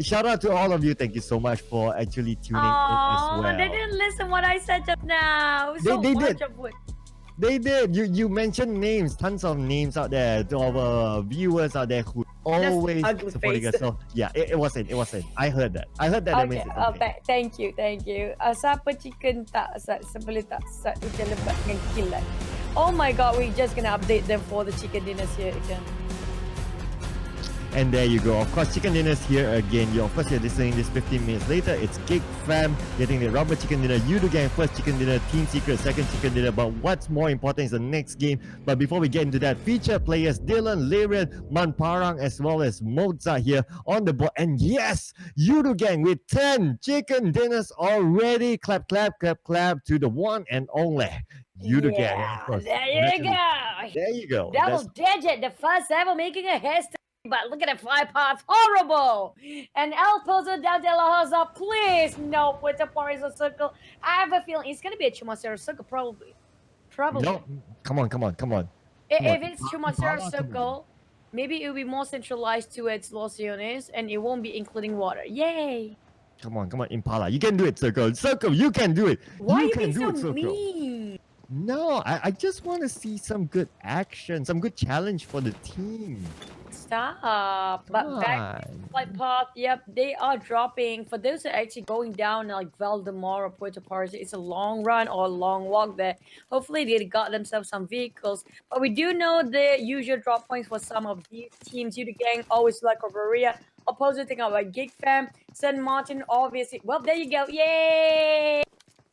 Shout out to all of you. Thank you so much for actually tuning in as Oh, well. they didn't listen what I said just now. They- So they much did. of what. They did. You mentioned names, tons of names out there to our viewers out there who always ugly supporting face. us. So yeah, it wasn't. It wasn't. I heard that. That Okay, means it's oh, okay. thank you. Siapa chicken tak sebelum tak hujan lebat dengan kilat. Oh my god, we're just gonna update them for the chicken dinners here again. And there you go. Of course, chicken dinner's here again. You're listening this 15 minutes later. It's Gig Fam getting the rubber chicken dinner. You do gang first chicken dinner, Team Secret second chicken dinner. But what's more important is the next game. But before we get into that, featured players Dylan, Larian, Manparang, as well as Mozart here on the board. And yes, you do gang with 10 chicken dinners already. Clap, clap, clap, clap to the one and only you do gang. Yeah, there you go. There you go. Double digit, the first ever making a history. But look at the fly path, horrible! And El Pozo down de la Rosa, please no put the Parizo circle. I have a feeling it's gonna be a Chumacero circle, probably. No, come on. If it's Chumacero circle, maybe it will be more centralized towards Los Leones, and it won't be including water. Yay! Come on, Impala. You can do it, Circle. Circle, you can do it. Why you you can being do so it, Circle. mean? No, I just want to see some good action, some good challenge for the team. Stop. But back to flight path, yep, they are dropping. For those who are actually going down like Valdemar or Puerto París, it's a long run or a long walk there. Hopefully they got themselves some vehicles. But we do know the usual drop points for some of these teams. You the gang always like Corveria. Opposite thing about Gig Fam, San Martin, obviously. Well, there you go. Yay!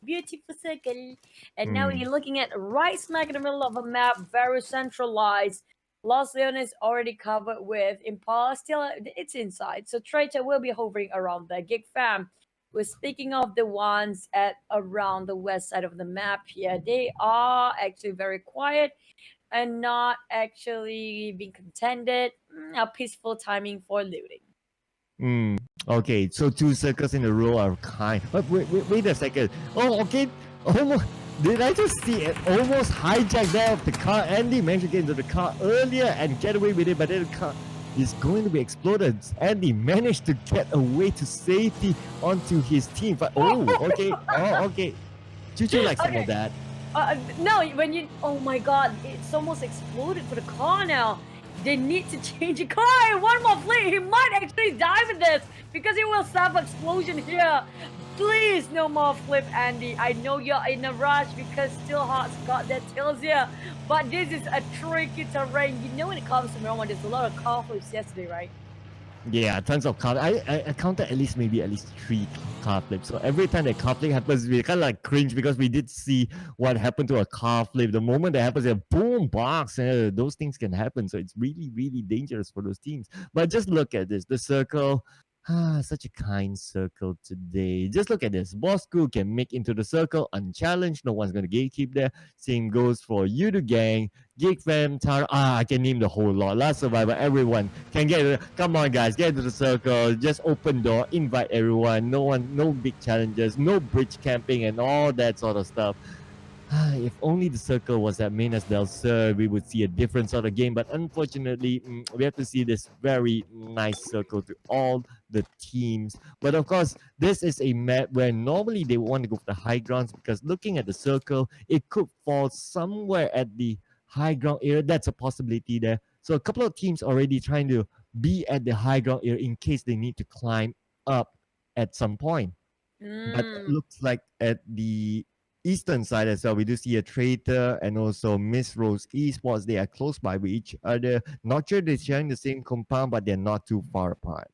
Beautiful circle. And now you're looking at right smack in the middle of a map, very centralized. Los Leones already covered with Impala. Still, it's inside. So Traitor will be hovering around the Gig Fam. We're speaking of the ones at around the west side of the map here. They are actually very quiet and not actually being contended. A peaceful timing for looting. Okay, so 2 circles in a row are kind. But wait a second. Oh, okay. Almost. Did I just see it almost hijack there of the car? Andy managed to get into the car earlier and get away with it, but then the car is going to be exploded. Andy managed to get away to safety onto his team. But okay. Chuchu likes some of that. No, when you, oh my god, it's almost exploded for the car now. They need to change the car. One more flip, he might actually die with this because it will self-explosion here. Please, no more flip, Andy. I know you're in a rush because Still Hearts got their tails here. But this is a tricky terrain. You know when it comes to Miramar, there's a lot of car flips yesterday, right? Yeah, tons of car. I counted at least 3 car flips. So every time that car flip happens, we kind of like cringe because we did see what happened to a car flip. The moment that happens, a boom box, those things can happen. So it's really, really dangerous for those teams. But just look at this. The circle. Such a kind circle today. Just look at this. BossKurr can make into the circle unchallenged. No one's going to gatekeep there. Same goes for you, the gang. Gig Fam, Tara. I can name the whole lot. Last Survivor, everyone can get it. Come on, guys, get into the circle. Just open door, invite everyone. No big challenges, no bridge camping, and all that sort of stuff. If only the circle was at Minas del Sur, we would see a different sort of game. But unfortunately, we have to see this very nice circle to all the teams. But of course, this is a map where normally they want to go for the high grounds because looking at the circle, it could fall somewhere at the high ground area. That's a possibility there. So a couple of teams already trying to be at the high ground area in case they need to climb up at some point. But it looks like at the eastern side as well, we do see a Traitor and also Miss Rose Esports. They are close by with each other. Not sure they're sharing the same compound, but they're not too far apart.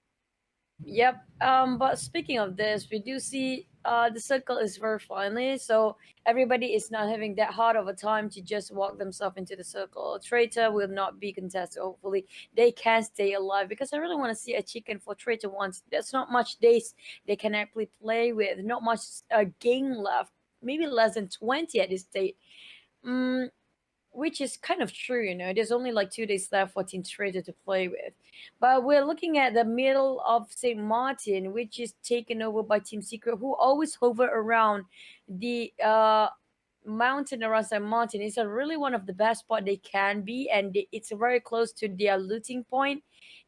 Yep. But speaking of this, we do see the circle is very friendly, so everybody is not having that hard of a time to just walk themselves into the circle. Traitor will not be contested. Hopefully, they can stay alive because I really want to see a chicken for Traitor once. There's not much days they can actually play with. Not much game left. Maybe less than 20 at this state. Which is kind of true, you know. There's only like 2 days left for Team Traitor to play with. But we're looking at the middle of St. Martin, which is taken over by Team Secret, who always hover around the mountain around St. Martin. It's a really one of the best spot they can be, and it's very close to their looting point.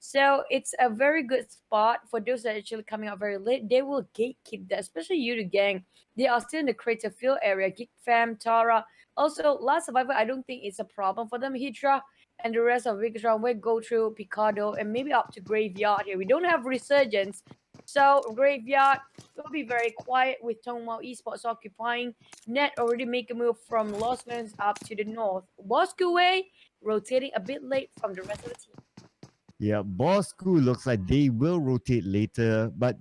So it's a very good spot for those that are actually coming out very late. They will gatekeep that, especially you, the gang. They are still in the creative field area. Geek Fam, Tara. Also, Last Survivor, I don't think it's a problem for them. Hydra and the rest of Victron will go through Picardo and maybe up to Graveyard here. We don't have Resurgence. So Graveyard will be very quiet with Tongmao Esports occupying. Net already make a move from Lost Lands up to the north. BossKurr rotating a bit late from the rest of the team. Yeah, BossKurr looks like they will rotate later, but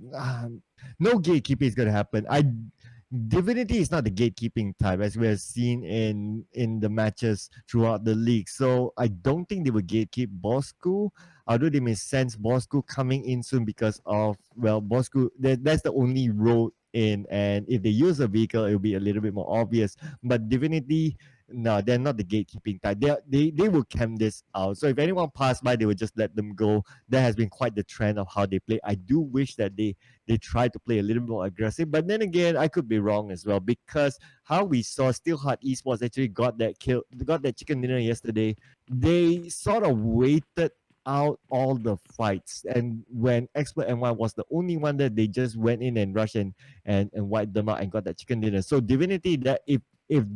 no gatekeeping is going to happen. Divinity is not the gatekeeping type, as we have seen in the matches throughout the league. So I don't think they will gatekeep BossKurr. Although they may sense BossKurr coming in soon because of BossKurr. That's the only road in, and if they use a vehicle, it will be a little bit more obvious. But Divinity, no, they're not the gatekeeping type. They will camp this out. So if anyone passed by, they will just let them go. That has been quite the trend of how they play. I do wish that they try to play a little more aggressive. But then again, I could be wrong as well, because how we saw Steelheart Esports actually got that chicken dinner yesterday. They sort of waited out all the fights, and when Expert MY was the only one that they just went in and rushed and wiped them out and got that chicken dinner. So Divinity, that if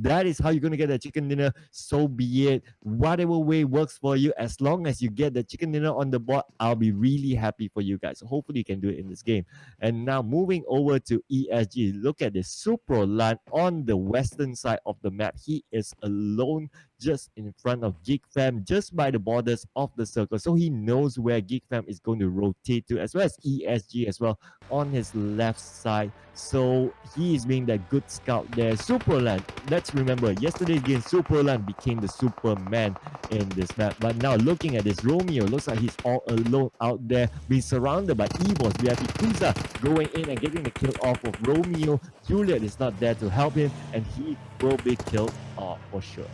that is how you're going to get that chicken dinner, so be it. Whatever way works for you, as long as you get the chicken dinner on the board, I'll be really happy for you guys. So hopefully you can do it in this game. And now moving over to ESG, look at this Supro Land on the western side of the map. He is alone just in front of Geek Fam, just by the borders of the circle. So he knows where Geek Fam is going to rotate to, as well as ESG as well on his left side. So he is being that good scout there. Superland, let's remember, yesterday's game, Superland became the Superman in this map. But now looking at this, Romeo looks like he's all alone out there, being surrounded by Evos, VIP Kuza going in and getting the kill off of Romeo. Juliet is not there to help him, and he will be killed off for sure.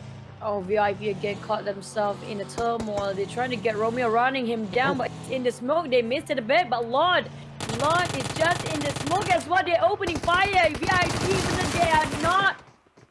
Oh, VIP again caught themselves in a turmoil. They're trying to get Romeo, running him down, but in the smoke, they missed it a bit. But Lord is just in the smoke as well. They're opening fire. VIP, even though they are not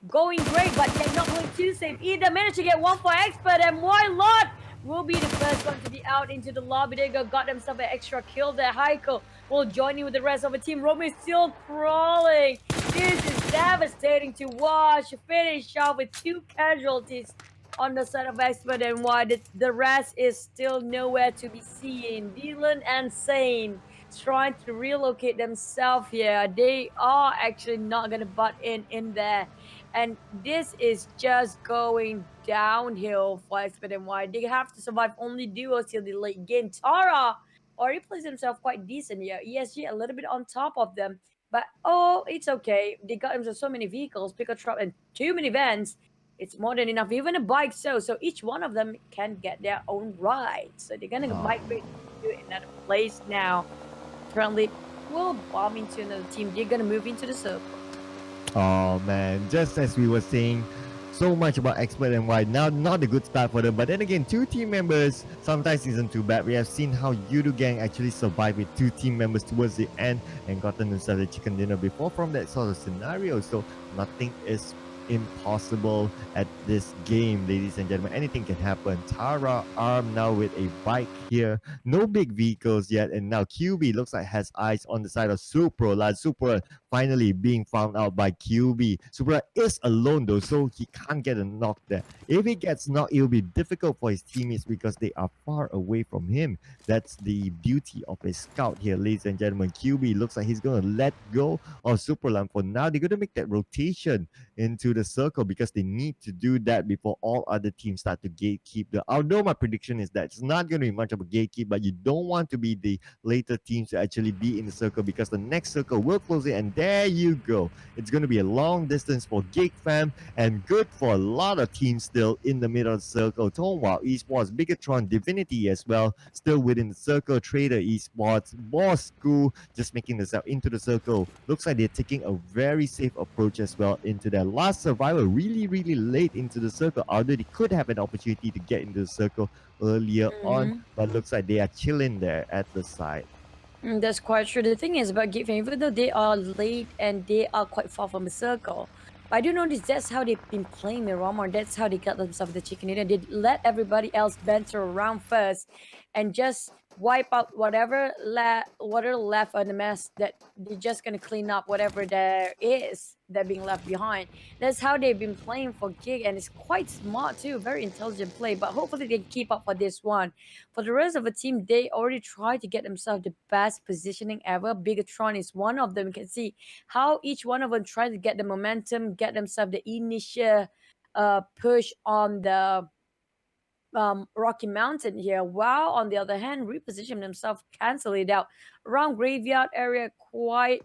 going great, but they're not going too safe either. Managed to get one for Expert, and more Lord will be the first one to be out into the lobby. They got themselves an extra kill there. Heiko will join in with the rest of the team. Romeo is still crawling. This is devastating to watch. Finish off with 2 casualties on the side of Expert and why the rest is still nowhere to be seen. Dylan and Sane trying to relocate themselves here. They are actually not going to butt in there. And this is just going downhill for Expert and Y. They have to survive only duos till the late game. Tara already plays himself quite decent here. ESG a little bit on top of them. But oh, it's okay. They got themselves so many vehicles, pickup truck, and 2 minivans. It's more than enough. Even a bike, so each one of them can get their own ride. So they're gonna migrate to another place now. Apparently, we'll bomb into another team. They're gonna move into the circle. Oh man, just as we were saying so much about Expert and Why, now not a good start for them. But then again, 2 team members sometimes isn't too bad. We have seen how Yudu Gang actually survived with 2 team members towards the end and gotten themselves a chicken dinner before from that sort of scenario. So nothing is impossible at this game, ladies and gentlemen. Anything can happen. Tara armed now with a bike here. No big vehicles yet, and now QB looks like has eyes on the side of Supro. Supro finally being found out by QB. Supra is alone though, so he can't get a knock there. If he gets knocked, it will be difficult for his teammates because they are far away from him. That's the beauty of a scout here, ladies and gentlemen. QB looks like he's going to let go of Superland for now. They're going to make that rotation into the circle because they need to do that before all other teams start to gatekeep. Although my prediction is that it's not going to be much of a gatekeep, but you don't want to be the later teams to actually be in the circle because the next circle will close it, and there you go. It's going to be a long distance for Geek Fam and good for a lot of teams still in the middle of the circle. Tonwa Esports, Bigatron, Divinity as well, still within the circle. Trader Esports, BossKurr just making themselves into the circle. Looks like they're taking a very safe approach as well into their last survivor really late into the circle, although they could have an opportunity to get into the circle earlier on, but looks like they are chilling there at the side. That's quite true. The thing is about Geek Fam, even though they are late and they are quite far from the circle, I do notice that's how they've been playing Miramar. That's how they got themselves the chicken dinner. They let everybody else banter around first and just wipe out whatever left on the mess, that they're just gonna clean up whatever there is that being left behind. That's how they've been playing for Gig, and it's quite smart too, very intelligent play. But hopefully they keep up for this one. For the rest of the team, they already tried to get themselves the best positioning ever. Bigatron is one of them. You can see how each one of them tried to get the momentum, get themselves the initial push on the Rocky Mountain here, while on the other hand, reposition themselves, cancel it out. Around graveyard area, quite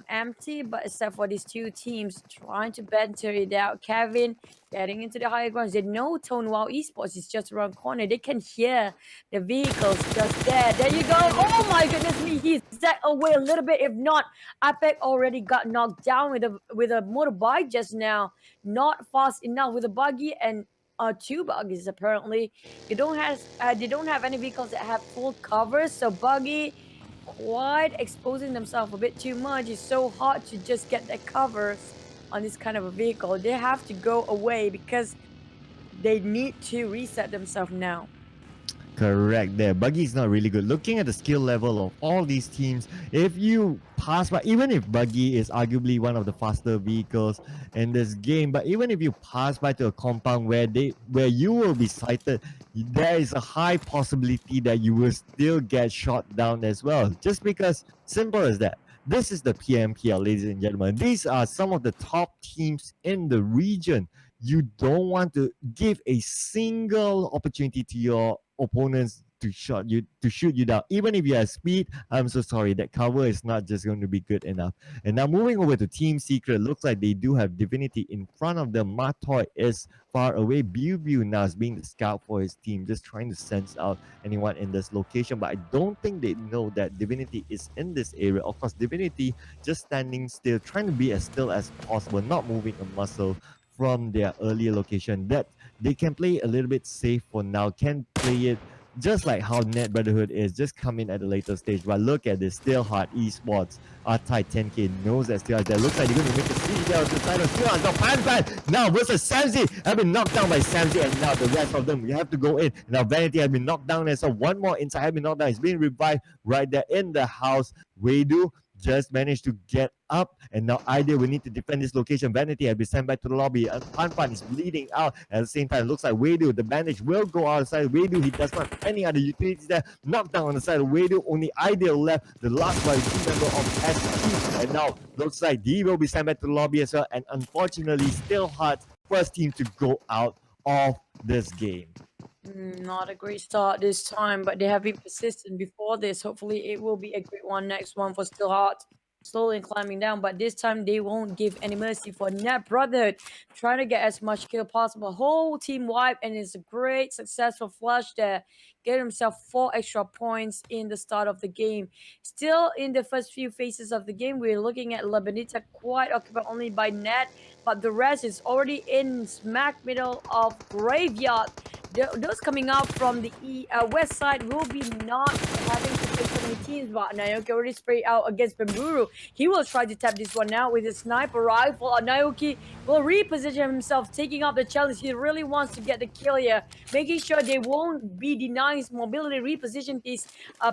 empty, but except for these two teams trying to banter it out. Kevin getting into the higher grounds. They know Tone Wow Esports is just around corner. They can hear the vehicles just there. There you go. Oh my goodness me, he's set away a little bit. If not, Apec already got knocked down with a motorbike just now. Not fast enough with a buggy and two buggies apparently. They don't have any vehicles that have full cover, so buggy quite exposing themselves a bit too much. It's so hard to just get their covers on this kind of a vehicle. They have to go away because they need to reset themselves now. Correct there. Buggy is not really good. Looking at the skill level of all these teams, if you pass by, even if Buggy is arguably one of the faster vehicles in this game, but even if you pass by to a compound where you will be sighted, there is a high possibility that you will still get shot down as well. Just because, simple as that. This is the PMPL, ladies and gentlemen. These are some of the top teams in the region. You don't want to give a single opportunity to your opponents to shoot you down. Even if you have speed, I'm so sorry, that cover is not just going to be good enough. And now moving over to Team Secret, looks like they do have Divinity in front of them. Matoy is far away. Biu now is being the scout for his team, just trying to sense out anyone in this location. But I don't think they know that Divinity is in this area. Of course, Divinity just standing still, trying to be as still as possible, not moving a muscle from their earlier location. That they can play a little bit safe for now, can play it just like how Net Brotherhood is, just come in at a later stage. But look at this, Steelheart Esports, R-Type 10K knows that Steelheart there. Looks like they're going to make a siege there on the side of Steelheart. Now Pan now versus Samsy, have been knocked down by Samsy, and now the rest of them, you have to go in. Now Vanity has been knocked down, and so one more inside has been knocked down. He's being revived right there in the house. Weidu just managed to get up, and now Idea will need to defend this location. Vanity has been sent back to the lobby, and Pan is bleeding out. At the same time, looks like Weidu, the bandage will go outside. Weidu, he does not have any other utilities there. Knocked down on the side of Weidu, only Idea left, the last one, team member of ST, and now looks like D will be sent back to the lobby as well, and unfortunately, Steelheart's first team to go out of this game. Not a great start this time, but they have been persistent before this. Hopefully it will be a great one next one for Steelheart. Slowly climbing down, but this time they won't give any mercy for Net Brotherhood. Trying to get as much kill possible. Whole team wipe, and it's a great successful flush there. Get himself 4 extra points in the start of the game. Still in the first few phases of the game, we're looking at La Benita quite occupied only by Net, but the rest is already in smack middle of graveyard. Those coming out from the west side will be not having to face so many teams, but Naoki already sprayed out against Bamburu. He will try to tap this one now with his sniper rifle. Naoki will reposition himself, taking up the challenge. He really wants to get the kill here, making sure they won't be denying his mobility, reposition his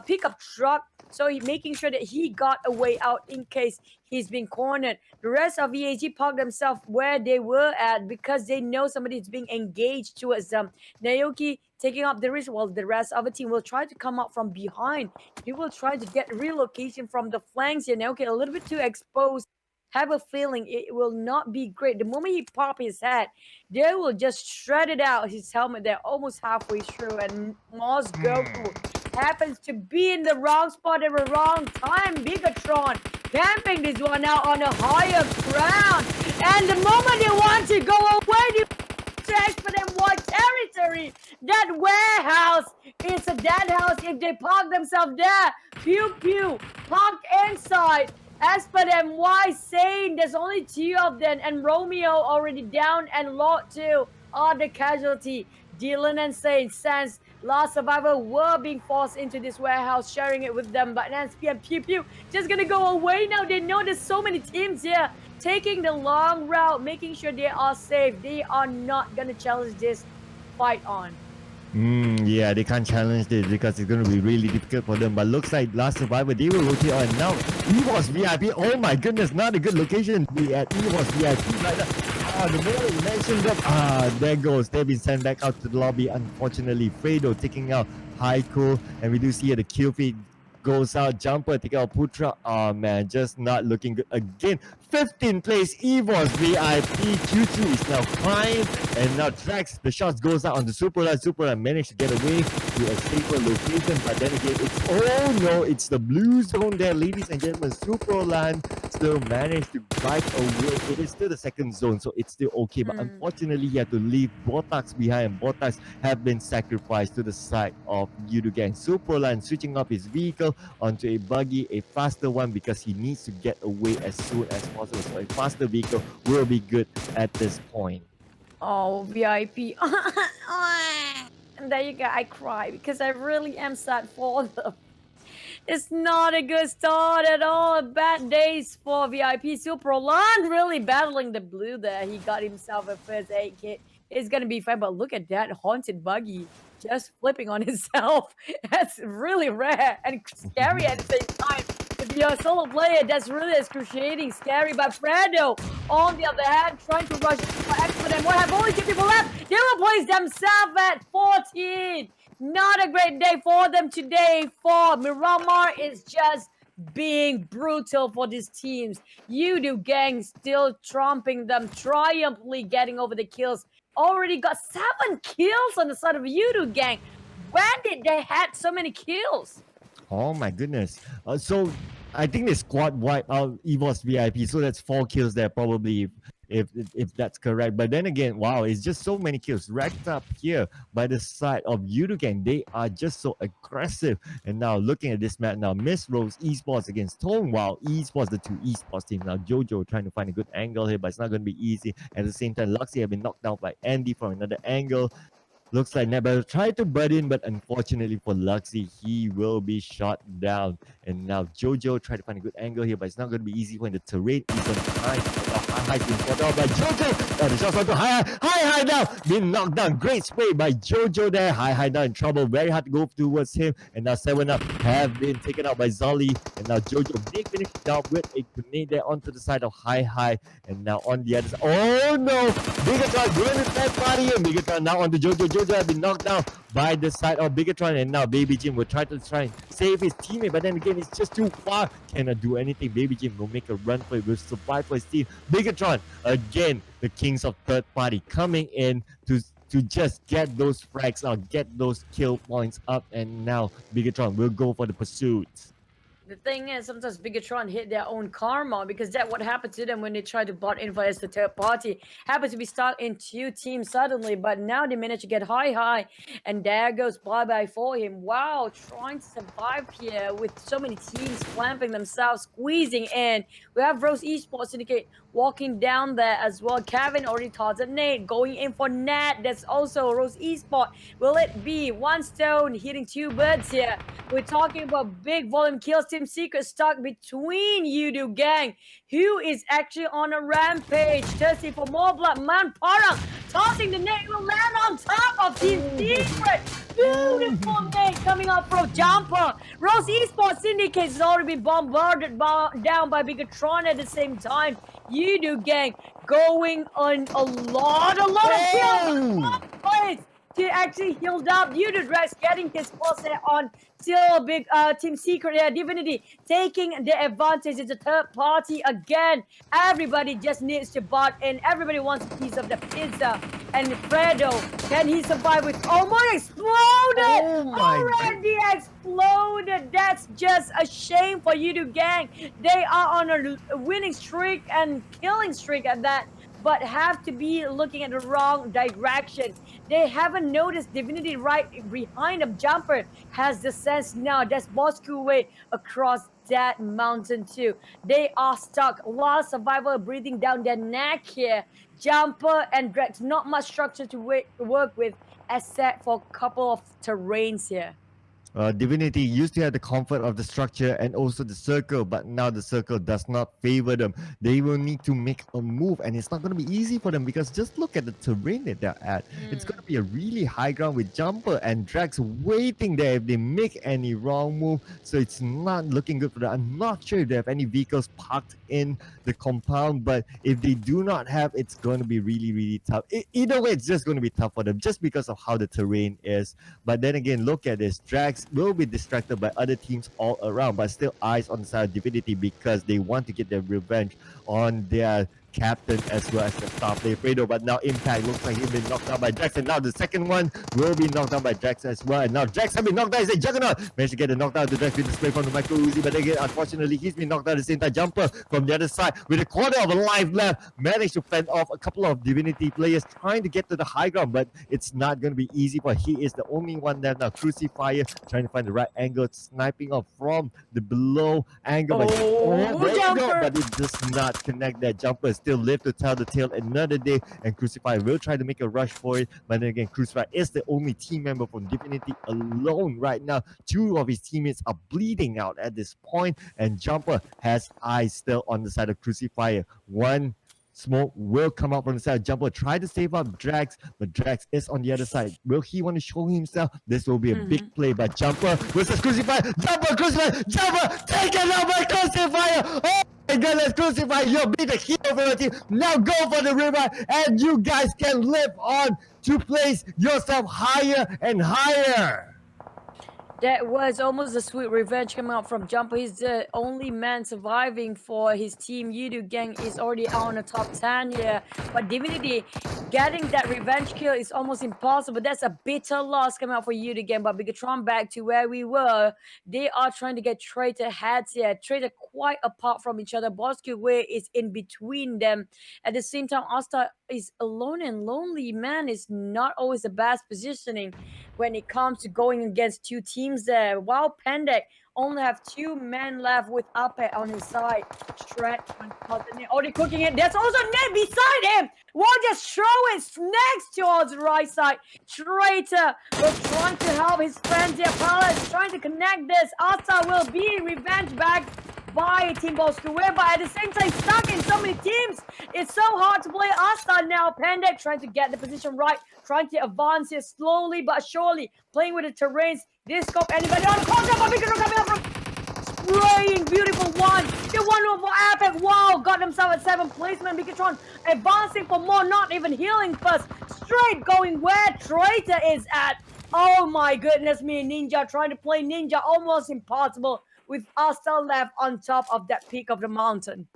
pickup truck, so making sure that he got a way out in case he's been cornered. The rest of VAG parked themselves where they were at because they know somebody is being engaged towards them. Naoki taking up the risk while the rest of the team will try to come up from behind. He will try to get relocation from the flanks here. Naoki a little bit too exposed. Have a feeling it will not be great. The moment he pop his head, they will just shred it out. His helmet there almost halfway through, and Moss Goku happens to be in the wrong spot at the wrong time. Bigatron camping this one out on a higher ground, and the moment they want to go away, they check for them what territory. That warehouse is a dead house if they park themselves there. Pew park inside. As per them, why saying there's only 2 of them, and Romeo already down, and Lot 2 are the casualty. Dylan and Saint, since last survivor, were being forced into this warehouse, sharing it with them. But Nance PM Pew just gonna go away now. They know there's so many teams here taking the long route, making sure they are safe. They are not gonna challenge this fight on. Yeah, they can't challenge this because it's going to be really difficult for them. But looks like last survivor, they will rotate on. Now, EVOS VIP. Oh my goodness, not a good location to be at. EVOS VIP like that. The moment you mentioned them, there goes. They've been sent back out to the lobby. Unfortunately, Fredo taking out Haiko. And we do see here the kill feed goes out. Jumper taking out Putra. Oh man, just not looking good again. 15th place, EVOS VIP. Q2 is now crying. And now Drax, the shots goes out on the Superline. Superline managed to get away to a safer location. But then again, oh no, it's the blue zone there, ladies and gentlemen. Superline still managed to bite away. It is still the second zone, so it's still okay. But unfortunately, he had to leave Botax behind. And Botax have been sacrificed to the side of Yudu Gang. Superline switching up his vehicle onto a buggy, a faster one, because he needs to get away as soon as possible. So a faster vehicle will be good at this point. Oh, VIP. And there you go. I cry because I really am sad for them. It's not a good start at all. Bad days for VIP. Superland really battling the blue there. He got himself a first aid kit. It's gonna be fine, but look at that haunted buggy just flipping on itself. That's really rare and scary at the same time. If you're a solo player, that's really excruciating, scary. But Fredo, on the other hand, trying to rush for expert, and what have only 2 people left? They will place themselves at 14. Not a great day for them today. For Miramar is just being brutal for these teams. Yudu Gang still trumping them, triumphantly getting over the kills. Already got 7 kills on the side of Yudu Gang. When did they had so many kills? Oh my goodness. So I think they squad wipe out EVOS VIP. So that's 4 kills there probably if that's correct. But then again, wow, it's just so many kills racked up here by the side of Yudu Gang. They are just so aggressive. And now looking at this map now, Miss Rose Esports against Tone. Wow, Esports, the 2 Esports team. Now Jojo trying to find a good angle here, but it's not going to be easy. At the same time, Luxy have been knocked down by Andy from another angle. Looks like Nebel tried to butt in, but unfortunately for Luxy, he will be shot down. And now Jojo tried to find a good angle here, but it's not going to be easy when the terrain is on high. High being fought out by Jojo. The shots onto high now. Being knocked down. Great spray by Jojo there. High now in trouble. Very hard to go towards him. And now 7up have been taken out by Zolly. And now Jojo did finish down with a grenade there onto the side of high. And now on the other side. Oh no! Bigatron going to third party. And Bigatron now onto Jojo. Jojo has been knocked down by the side of Bigatron. And now Baby Jim will try and save his teammate. But then again, it's just too far. Cannot do anything. Baby Jim will make a run for it. Will survive for his team. Bigatron, again, the kings of third party coming in to just get those frags out, get those kill points up, and now Bigatron will go for the pursuit. The thing is, sometimes Bigatron hit their own karma because that's what happened to them when they tried to bot in as the third party. Happened to be stuck in 2 teams suddenly, but now they managed to get high, and there goes bye-bye for him. Wow, trying to survive here with so many teams clamping themselves, squeezing in. We have Rose Esports Syndicate walking down there as well. Kevin already targeted Nate, going in for Nat. That's also Rose Esports. Will it be 1 stone hitting 2 birds here? We're talking about big volume kills. Team Secret stuck between Yudu Gang, who is actually on a rampage, thirsty for more blood. Man Parang tossing the Nate will land on top of Team Secret. Beautiful Nate coming up from Jumper. Rose Esports Syndicate has already been bombarded down by Bigatron at the same time. Yudu Gang going on a lot of kills. To actually healed up. Yudu Drax getting his pulse on. Still a big Team Secret here. Divinity taking the advantage. It's a third party again. Everybody just needs to bot in. Everybody wants a piece of the pizza. And Fredo, can he survive with almost exploded? Already exploded. That's just a shame for Yudu Gang. They are on a winning streak and killing streak at that, but have to be looking at the wrong direction. They haven't noticed Divinity right behind them. Jumper has the sense now. That's BossKurr way across that mountain too. They are stuck. While Survivor breathing down their neck here. Jumper and Drex, not much structure to work with except for a couple of terrains here. Divinity used to have the comfort of the structure and also the circle, but now the circle does not favor them. They will need to make a move, and it's not going to be easy for them because just look at the terrain that they're at. It's going to be a really high ground with Jumper and Drax waiting there if they make any wrong move, so it's not looking good for them. I'm not sure if they have any vehicles parked in the compound, but if they do not have, it's going to be really, really tough. Either way, it's just going to be tough for them just because of how the terrain is. But then again, look at this. Drax will be distracted by other teams all around, but still eyes on the side of Divinity because they want to get their revenge on their captain as well as the star player Fredo. But now Impact looks like he's been knocked out by Drax, and now the second one will be knocked out by Drax as well. And now Drax has been knocked out as a Juggernaut. Managed to get the knockdown to Drax with the spray from the Micro Uzi, but again, unfortunately, he's been knocked out at the same time. Jumper from the other side with a quarter of a life left managed to fend off a couple of Divinity players trying to get to the high ground, but it's not going to be easy for he is the only one left now. Crucifier trying to find the right angle, sniping off from the below angle. There you go, but it does not connect. That Jumper still live to tell the tale another day, and Crucifier will try to make a rush for it, but then again, Crucifier is the only team member from Divinity alone right now. Two of his teammates are bleeding out at this point, and Jumper has eyes still on the side of Crucifier. One smoke will come out from the side. Jumper try to save up Drax, but Drax is on the other side. Will he want to show himself? This will be a big play by Jumper versus Crucifier. Jumper, Crucifier, Jumper, take it out by Crucifier. Oh my goodness, Crucifier, you'll be the hero for your team. Now go for the revive, and you guys can live on to place yourself higher and higher. That was almost a sweet revenge coming out from Jumper. He's the only man surviving for his team. Yudu gang is already on the top 10 here. But Divinity getting that revenge kill is almost impossible. That's a bitter loss coming out for Yudu gang. But Bigatron back to where we were. They are trying to get Traitor heads here. Traitor quite apart from each other. BossKurr is in between them. At the same time, Asta is alone and lonely. Man, is not always the best positioning when it comes to going against two teams there. While Pendek only have two men left with Ape on his side. Shred already cooking it. There's also Ned beside him. While just throwing snacks towards the right side. Traitor was trying to help his friends here. Palace trying to connect this. Asta will be revenge back by Team BossKurr, but at the same time stuck in so many teams. It's so hard to play Asta now. Pendek trying to get the position right, trying to advance here slowly but surely, playing with the terrains. This scope, anybody on the corner, but Bigatron coming up from spraying, beautiful one. The one over Epic, wow, got himself at 7th placement. Bigatron advancing for more, not even healing first. Straight going where Traitor is at. Oh my goodness me, Ninja trying to play Ninja, almost impossible with Asta left on top of that peak of the mountain.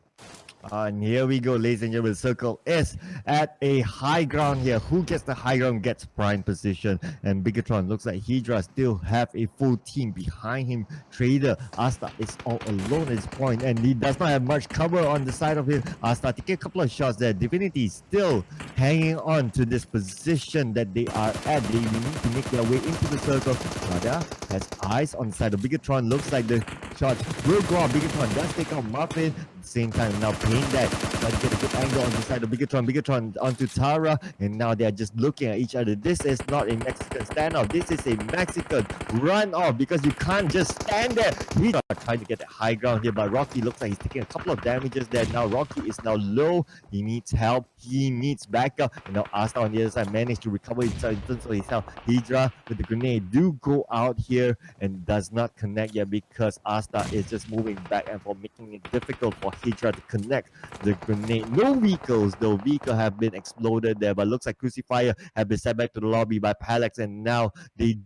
And here we go, ladies and gentlemen. Circle is at a high ground here. Who gets the high ground gets prime position. And Bigatron looks like Hydra still have a full team behind him. Trader, Asta is all alone at this point, and he does not have much cover on the side of him. Asta taking a couple of shots there. Divinity still hanging on to this position that they are at. They need to make their way into the circle. Rada has eyes on the side of Bigatron. Looks like the shot will go out. Bigatron does take out Muffin. At the same time, now paying that. Trying to get a good angle on the side of Bigatron. Bigatron onto Tara, and now they are just looking at each other. This is not a Mexican standoff. This is a Mexican run off because you can't just stand there. He's trying to get that high ground here, but Rocky looks like he's taking a couple of damages there. Now Rocky is now low. He needs help. He needs backup. And now Asta on the other side managed to recover himself in terms of his health. Hydra with the grenade do go out here and does not connect yet because Asta is just moving back and forth, making it difficult for Hydra to connect the grenade. No vehicles though. Vehicles have been exploded there, but looks like Crucifier have been sent back to the lobby by Palex, and now they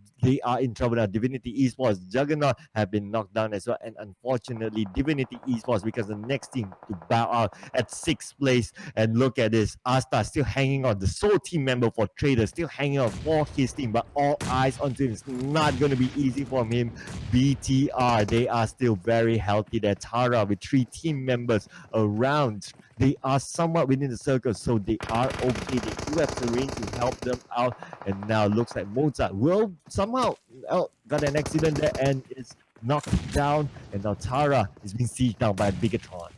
are in trouble now. Divinity Esports, Juggernaut have been knocked down as well, and unfortunately Divinity Esports, because the next team to bow out at 6th place. And look at this, Asta still hanging on, the sole team member for Trader still hanging on for his team, but all eyes onto him. It's not going to be easy for him. BTR, they are still very healthy there. Tara with 3 team members around, they are somewhat within the circle, so they are okay. They do have terrain to help them out, and now looks like Mozart will somehow got an accident there and is knocked down, and now Tara is being sieged down by Bigatron.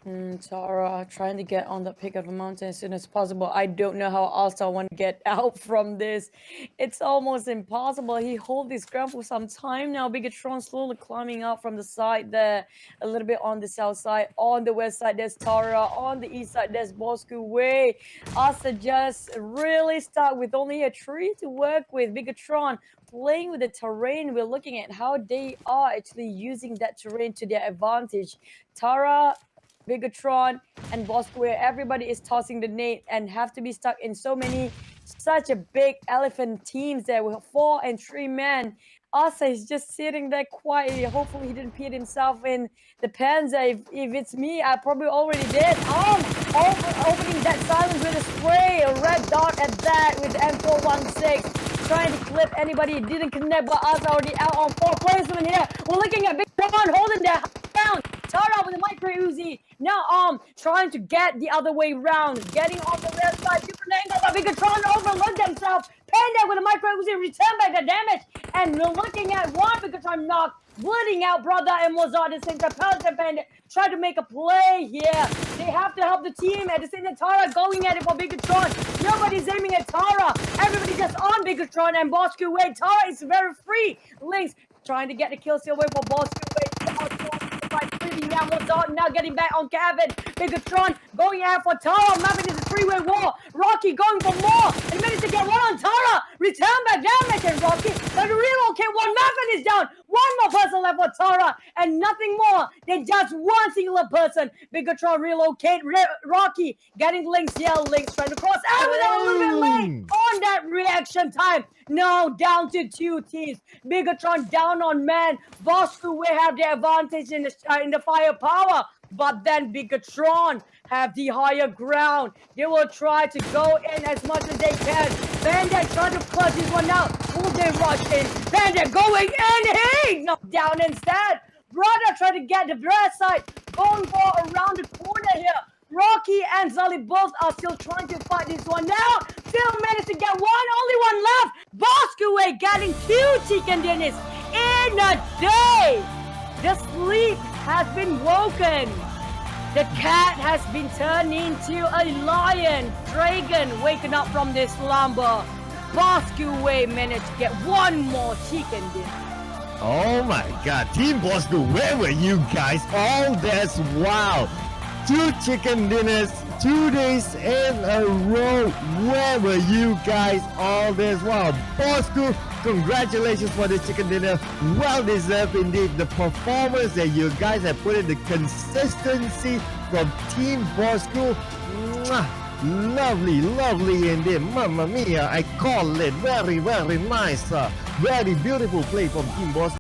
Tara, trying to get on the peak of the mountain as soon as possible. I don't know how else I want to get out from this. It's almost impossible. He hold this ground for some time now. Bigatron slowly climbing out from the side there, a little bit on the south side. On the west side, there's Tara. On the east side, there's BossKurr. Asa just really stuck with only a tree to work with. Bigatron playing with the terrain. We're looking at how they are actually using that terrain to their advantage. Tara, Bigatron, and BossKurr, everybody is tossing the nade and have to be stuck in such a big elephant teams there with 4 and 3 men. Asa is just sitting there quietly. Hopefully he didn't put himself in the Panzer. If it's me, I probably already did. Opening that silence with a spray, a red dot at that with the M416. Trying to clip anybody, it didn't connect, but Asa already out on 4 placement here. We're looking at Bigatron holding their down. Tara with a micro Uzi. Now trying to get the other way round. Getting on the left side. Different angle, but Bigatron overlooked themselves. Panda with a micro Uzi return back the damage. And we're looking at one Bigatron knocked. Bleeding out, brother, and was on the same time. Panda try to make a play here. They have to help the team. At the same time, Tara going at it for Bigatron. Nobody's aiming at Tara. Everybody just on Bigatron and BossKurr. Tara is very free. Lynx trying to get the kill steal away for BossKurr. Now getting back on Kevin. Bigatron going out for Tara. Mapping is a 3-way wall. Rocky going for more. He managed to get one on Tara. Return back damage and Rocky. But relocate one. Muffin is down. One more person left for Tara. And nothing more than just one singular person. Bigatron relocate. Rocky getting Lynx. Yeah, Lynx trying to cross out without a little bit late on that reaction time. Now down to 2 teams. Bigatron down on man. BossKurr have the advantage in the firepower. But then Bigatron have the higher ground. They will try to go in as much as they can. Bandit trying to clutch this one out. Will they rush in? Bandit going in. Hey, knocked down instead. Brother trying to get the breast side. Going for around the corner here. Rocky and Zully both are still trying to fight this one now. Still managed to get one. Only one left. BossKurr getting 2 chicken dinners in a day. The sleep has been woken. The cat has been turned into a lion. Dragon waking up from this slumber. BossKurr managed to get one more chicken dinner. Oh my god, Team BossKurr, where were you guys all this while? 2 chicken dinners, 2 days in a row. Where were you guys all this while? BossKurr, congratulations for the chicken dinner. Well deserved indeed. The performance that you guys have put in, the consistency from Team BossKurr. Lovely, lovely indeed. Mamma mia, I call it very, very nice. Very beautiful play from Team BossKurr.